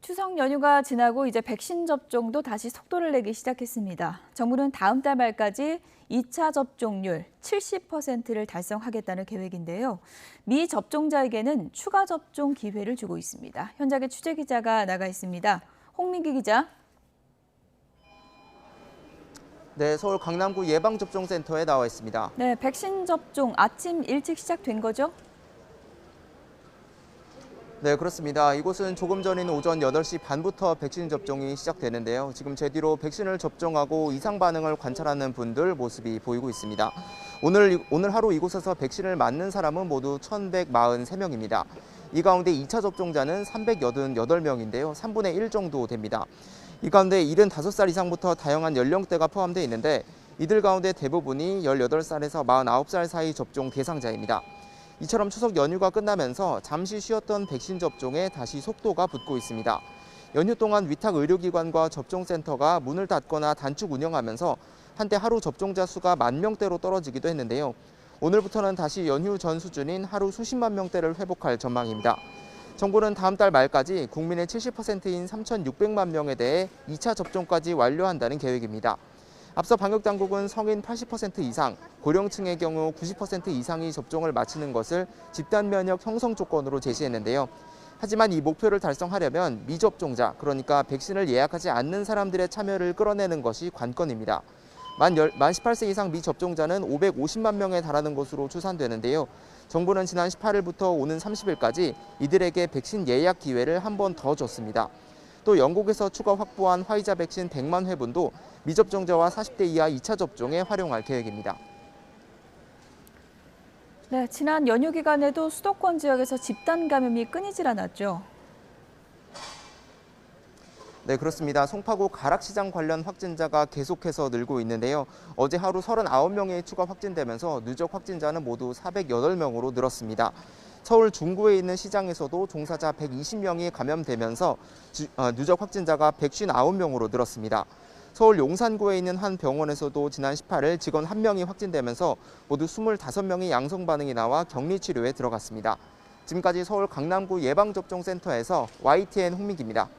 추석 연휴가 지나고 이제 백신 접종도 다시 속도를 내기 시작했습니다. 정부는 다음 달 말까지 2차 접종률 70%를 달성하겠다는 계획인데요. 미접종자에게는 추가 접종 기회를 주고 있습니다. 현장에 취재 기자가 나가 있습니다. 홍민기 기자. 네, 서울 강남구 예방접종센터에 나와 있습니다. 네, 백신 접종 아침 일찍 시작된 거죠? 네, 그렇습니다. 이곳은 조금 전인 오전 8시 반부터 백신 접종이 시작되는데요. 지금 제 뒤로 백신을 접종하고 이상 반응을 관찰하는 분들 모습이 보이고 있습니다. 오늘 하루 이곳에서 백신을 맞는 사람은 모두 1,143명입니다. 이 가운데 2차 접종자는 388명인데요. 3분의 1 정도 됩니다. 이 가운데 75살 이상부터 다양한 연령대가 포함되어 있는데 이들 가운데 대부분이 18살에서 49살 사이 접종 대상자입니다. 이처럼 추석 연휴가 끝나면서 잠시 쉬었던 백신 접종에 다시 속도가 붙고 있습니다. 연휴 동안 위탁 의료기관과 접종센터가 문을 닫거나 단축 운영하면서 한때 하루 접종자 수가 10,000명대로 떨어지기도 했는데요. 오늘부터는 다시 연휴 전 수준인 하루 수십만 명대를 회복할 전망입니다. 정부는 다음 달 말까지 국민의 70%인 3,600만 명에 대해 2차 접종까지 완료한다는 계획입니다. 앞서 방역당국은 성인 80% 이상, 고령층의 경우 90% 이상이 접종을 마치는 것을 집단 면역 형성 조건으로 제시했는데요. 하지만 이 목표를 달성하려면 미접종자, 그러니까 백신을 예약하지 않는 사람들의 참여를 끌어내는 것이 관건입니다. 만 18세 이상 미접종자는 550만 명에 달하는 것으로 추산되는데요. 정부는 지난 18일부터 오는 30일까지 이들에게 백신 예약 기회를 한 번 더 줬습니다. 또 영국에서 추가 확보한 화이자 백신 100만 회분도 미접종자와 40대 이하 2차 접종에 활용할 계획입니다. 네, 지난 연휴 기간에도 수도권 지역에서 집단 감염이 끊이질 않았죠. 네, 그렇습니다. 송파구 가락시장 관련 확진자가 계속해서 늘고 있는데요. 어제 하루 39명이 추가 확진되면서 누적 확진자는 모두 408명으로 늘었습니다. 서울 중구에 있는 시장에서도 종사자 120명이 감염되면서 누적 확진자가 159명으로 늘었습니다. 서울 용산구에 있는 한 병원에서도 지난 18일 직원 1명이 확진되면서 모두 25명이 양성 반응이 나와 격리 치료에 들어갔습니다. 지금까지 서울 강남구 예방접종센터에서 YTN 홍민기입니다.